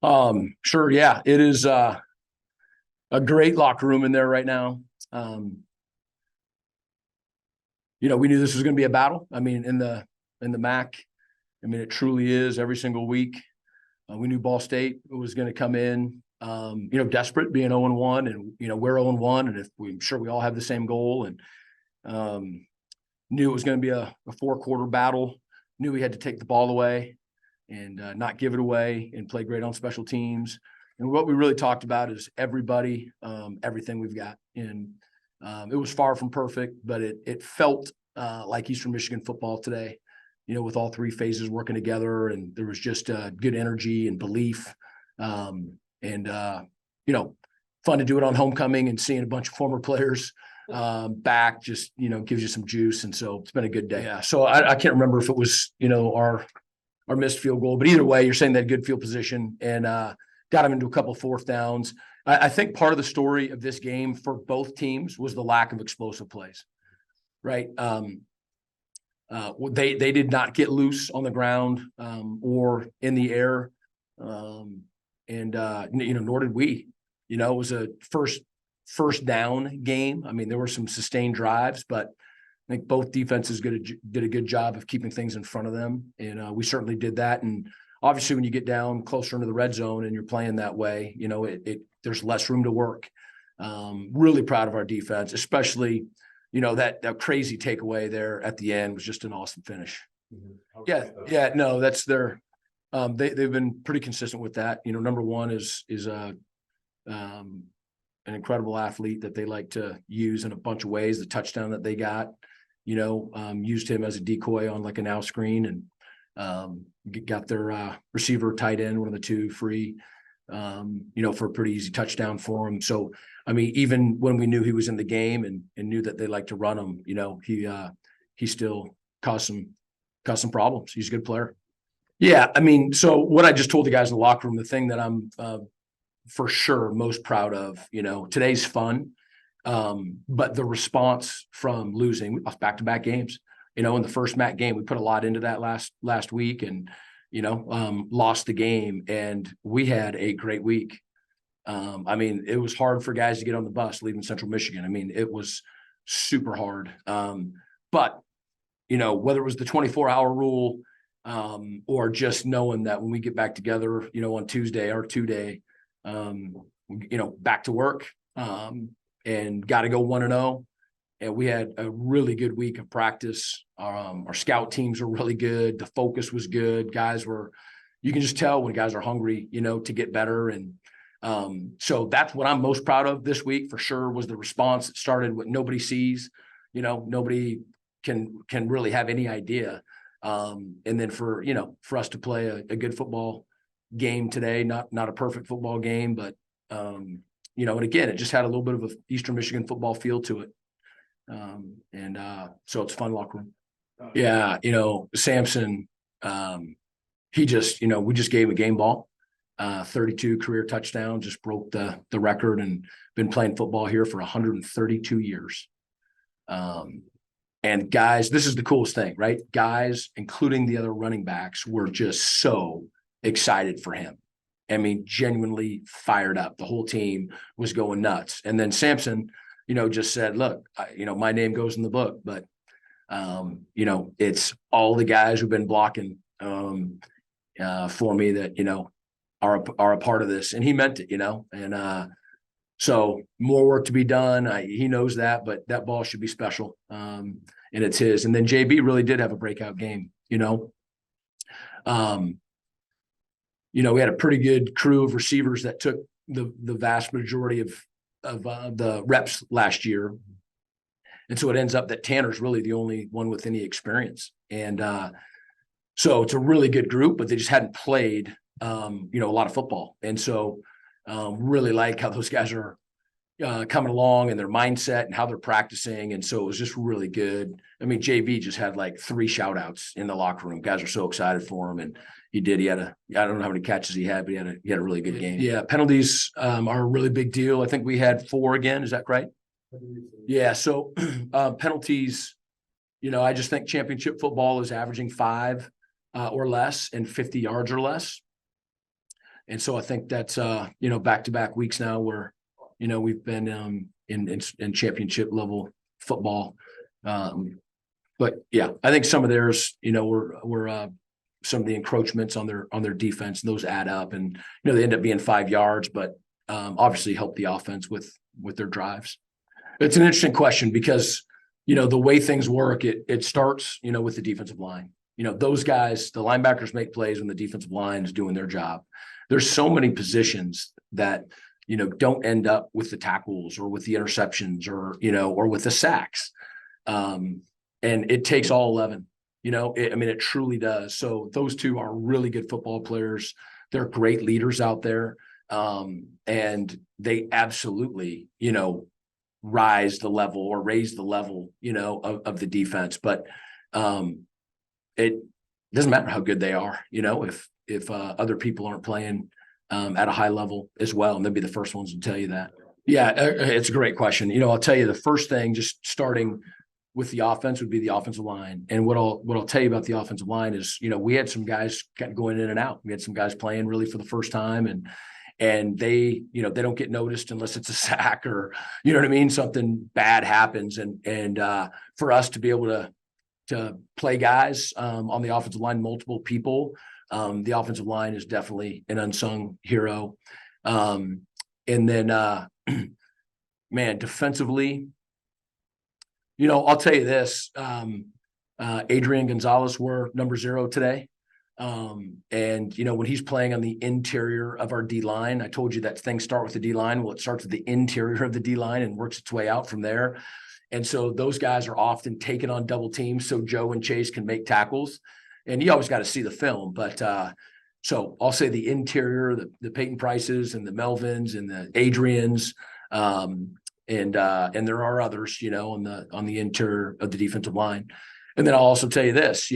Sure. Yeah, it is a great locker room in there right now. Um, we knew this was going to be a battle. I mean, in the MAC, I mean, it truly is every single week. We knew Ball State was going to come in, desperate, being 0-1, and we're 0-1, and if I'm sure we all have the same goal, and knew it was going to be a 4-quarter battle. Knew we had to take the ball away and not give it away, and play great on special teams. And what we really talked about is everybody, everything we've got. And it was far from perfect, but it felt like Eastern Michigan football today, with all three phases working together. And there was just good energy and belief. And fun to do it on homecoming and seeing a bunch of former players back just, gives you some juice. And so it's been a good day. Yeah. So I can't remember if it was, our missed field goal, but either way, you're saying that good field position and got them into a couple of fourth downs. I think part of the story of this game for both teams was the lack of explosive plays, right? They did not get loose on the ground or in the air, nor did we. It was a first down game. I mean, there were some sustained drives, but I think both defenses did a good job of keeping things in front of them, and we certainly did that. And obviously, when you get down closer into the red zone and you're playing that way, there's less room to work. Really proud of our defense, especially that crazy takeaway there at the end was just an awesome finish. Mm-hmm. Yeah, no, that's their. They've been pretty consistent with that. Number one is an incredible athlete that they like to use in a bunch of ways. The touchdown that they got, used him as a decoy on like a now screen, and got their receiver tight end, one of the two, free, for a pretty easy touchdown for him. So, I mean, even when we knew he was in the game and knew that they like to run him, he still caused some problems. He's a good player. Yeah, I mean, so what I just told the guys in the locker room, the thing that I'm for sure most proud of, today's fun. But the response from losing back-to-back games, in the first MAC game, we put a lot into that last week and, lost the game, and we had a great week. I mean, it was hard for guys to get on the bus leaving Central Michigan. I mean, it was super hard. But, whether it was the 24-hour rule or just knowing that when we get back together, on Tuesday, our 2-day, back to work, and got to go 1-0. And we had a really good week of practice. Our scout teams were really good. The focus was good. You can just tell when guys are hungry, to get better. And so that's what I'm most proud of this week for sure, was the response that started with nobody sees, nobody can really have any idea. And then for us to play a good football game today, not a perfect football game, but and again, it just had a little bit of an Eastern Michigan football feel to it. So it's fun locker room. Yeah. Samson, he just, we just gave him a game ball, 32 career touchdowns, just broke the record, and been playing football here for 132 years. And guys, this is the coolest thing, right? Guys, including the other running backs, were just so excited for him. I mean, genuinely fired up. The whole team was going nuts. And then Samson, just said, look, my name goes in the book, but, it's all the guys who've been blocking for me that, are a part of this. And he meant it, and so more work to be done. He knows that, but that ball should be special. And it's his. And then JB really did have a breakout game, we had a pretty good crew of receivers that took the vast majority of the reps last year. And so it ends up that Tanner's really the only one with any experience. And so it's a really good group, but they just hadn't played, a lot of football. And so really like how those guys are coming along, and their mindset and how they're practicing. And so it was just really good. I mean, JB just had like 3 shout outs in the locker room. Guys are so excited for him. And he did. I don't know how many catches he had, but he had a really good game. Yeah. Penalties are a really big deal. I think we had 4 again. Is that right? Yeah. So penalties, I just think championship football is averaging 5 or less and 50 yards or less. And so I think that's, back-to-back weeks now where, we've been in championship level football. But yeah, I think some of theirs, were some of the encroachments on their defense, and those add up, and they end up being 5 yards, but obviously help the offense with their drives. It's an interesting question because the way things work, it starts with the defensive line. Those guys, the linebackers make plays when the defensive line is doing their job. There's so many positions that don't end up with the tackles or with the interceptions or with the sacks. And it takes all 11. It truly does. So those two are really good football players. They're great leaders out there. And they absolutely, raise the level of the defense. But it doesn't matter how good they are, if other people aren't playing at a high level as well. And they'll be the first ones to tell you that. Yeah, it's a great question. I'll tell you the first thing, just starting with the offense, would be the offensive line. And what I'll tell you about the offensive line is, we had some guys going in and out. We had some guys playing really for the first time, and they don't get noticed unless it's a sack or, something bad happens. And for us to be able to play guys on the offensive line, multiple people, the offensive line is definitely an unsung hero. And then, man, defensively, I'll tell you this, Adrian Gonzalez wore number 0 today. And, when he's playing on the interior of our D-line, I told you that things start with the D-line. Well, it starts with the interior of the D-line and works its way out from there. And so those guys are often taken on double teams so Joe and Chase can make tackles. And you always got to see the film. But so I'll say the interior, the Peyton Prices and the Melvins and the Adrians, and there are others, on the interior of the defensive line. And then I'll also tell you this,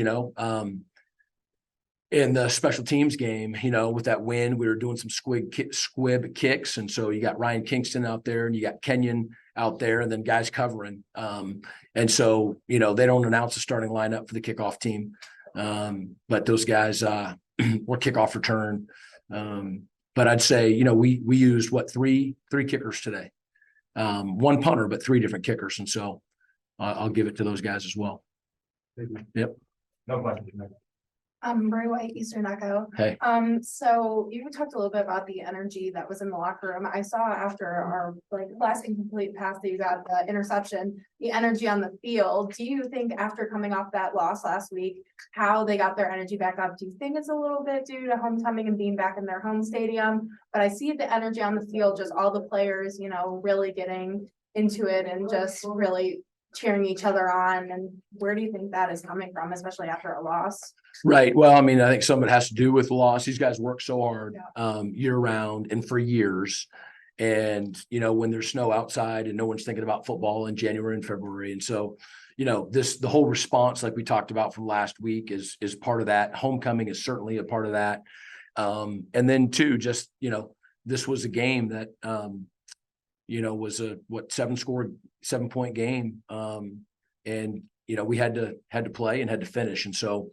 in the special teams game, with that win, we were doing some squib kicks. And so you got Ryan Kingston out there and you got Kenyon out there and then guys covering. And so, they don't announce the starting lineup for the kickoff team. But those guys were kickoff return. But I'd say, we used three kickers today. One punter, but 3 different kickers. And so I'll give it to those guys as well. Yep. No question. Bray White, Eastern Echo. Hey. So you talked a little bit about the energy that was in the locker room. I saw after our last incomplete pass that you got the interception, the energy on the field. Do you think after coming off that loss last week, how they got their energy back up? Do you think it's a little bit due to homecoming and being back in their home stadium? But I see the energy on the field, just all the players, really getting into it and just really cheering each other on. And where do you think that is coming from, especially after a loss? Right. Well, I think some of it has to do with the loss. These guys work so hard year round and for years. And, when there's snow outside and no one's thinking about football in January and February. And so, the whole response, like we talked about from last week, is part of that. Homecoming is certainly a part of that. And then too, just, this was a game that, was a 7-point game. And, we had to play and had to finish. And so,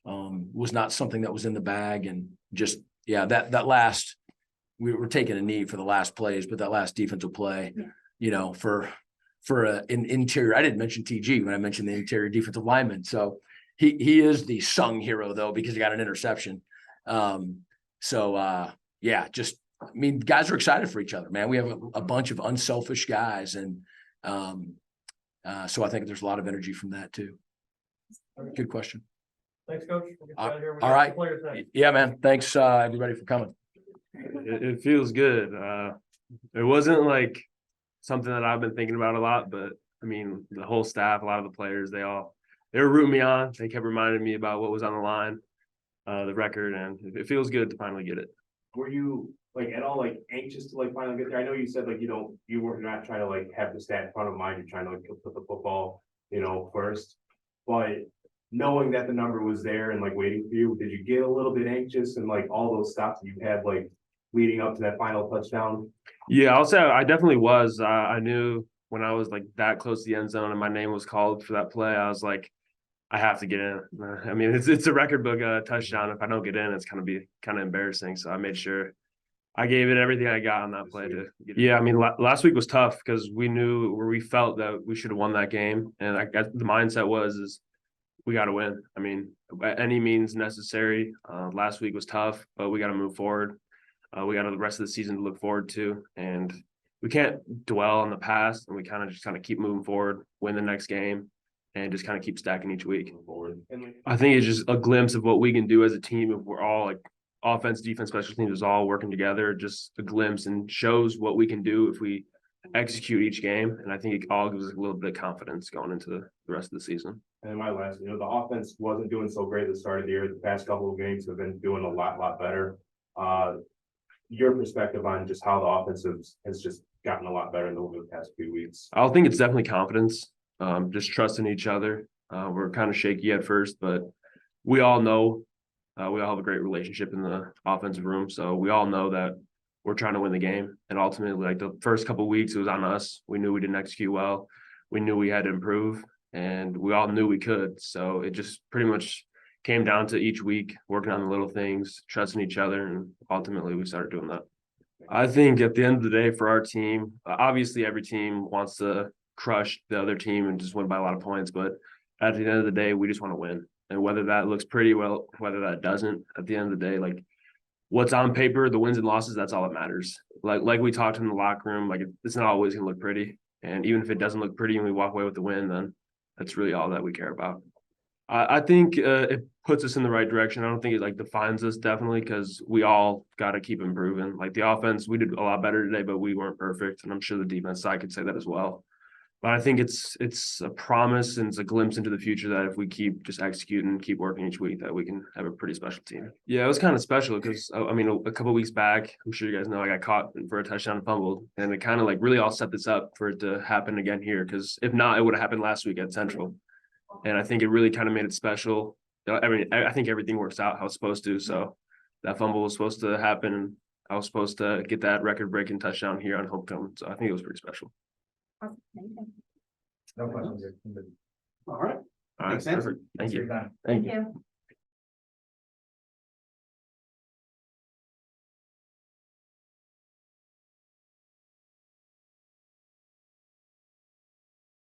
was not something that was in the bag. And just, that last, we were taking a knee for the last plays, but that last defensive play, for an interior, I didn't mention TG when I mentioned the interior defensive lineman. So he is the sung hero though, because he got an interception. Guys are excited for each other, man. We have a bunch of unselfish guys. And so I think there's a lot of energy from that too. Good question. Thanks, Coach. We'll get you out of here. All right. Yeah, man. Thanks, everybody, for coming. It feels good. It wasn't like something that I've been thinking about a lot, but the whole staff, a lot of the players, they were rooting me on. They kept reminding me about what was on the line, the record, and it feels good to finally get it. Were you at all anxious to finally get there? I know you said you were not trying to have the stat in front of mind. You're trying to put the football, first, but knowing that the number was there and waiting for you, did you get a little bit anxious and all those stops that you had leading up to that final touchdown? Yeah, I'll say I definitely was. I knew when I was that close to the end zone and my name was called for that play, I was like, I have to get in. It's a record book touchdown. If I don't get in, it's going to be kind of embarrassing. So I made sure I gave it everything I got on that play to get it. Yeah, I mean, last week was tough because we knew where we felt that we should have won that game. And the mindset is we got to win. I mean, by any means necessary. Last week was tough, but we got to move forward. We got the rest of the season to look forward to. And we can't dwell on the past, and we just keep moving forward, win the next game, and just kind of keep stacking each week. I think it's just a glimpse of what we can do as a team if we're all like offense, defense, special teams is all working together, just a glimpse, and shows what we can do if we execute each game. And I think it all gives us a little bit of confidence going into the rest of the season. And my last, the offense wasn't doing so great at the start of the year. The past couple of games have been doing a lot better. Your perspective on just how the offense has just gotten a lot better over the past few weeks? I think it's definitely confidence, just trusting each other. We're kind of shaky at first, but we all know we all have a great relationship in the offensive room. So we all know that we're trying to win the game. And ultimately, like the first couple of weeks, it was on us. We knew we didn't execute well. We knew we had to improve, and we all knew we could. So it just pretty much came down to each week, working on the little things, trusting each other. And ultimately, we started doing that. I think at the end of the day for our team, obviously every team wants to crush the other team and just win by a lot of points. But at the end of the day, we just want to win. And whether that looks pretty well, whether that doesn't, at the end of the day, like what's on paper, the wins and losses, that's all that matters. Like we talked in the locker room, like it's not always going to look pretty. And even if it doesn't look pretty and we walk away with the win, then that's really all that we care about. I think it puts us in the right direction. I don't think it like defines us definitely, because we all got to keep improving. Like the offense, we did a lot better today, but we weren't perfect. And I'm sure the defense side could say that as well. But I think it's a promise and it's a glimpse into the future that if we keep just executing, keep working each week, that we can have a pretty special team. Yeah, it was kind of special because I mean, a couple of weeks back, I'm sure you guys know I got caught for a touchdown and fumbled, and it kind of like really all set this up for it to happen again here. Because if not, it would have happened last week at Central, and I think it really kind of made it special. I mean, I think everything works out how it's supposed to. So that fumble was supposed to happen, and I was supposed to get that record-breaking touchdown here on homecoming. So I think it was pretty special. Awesome. Thank you. No questions. All right. All right, Makes sense. perfect. Thank you. You're done. Thank you. Thank you.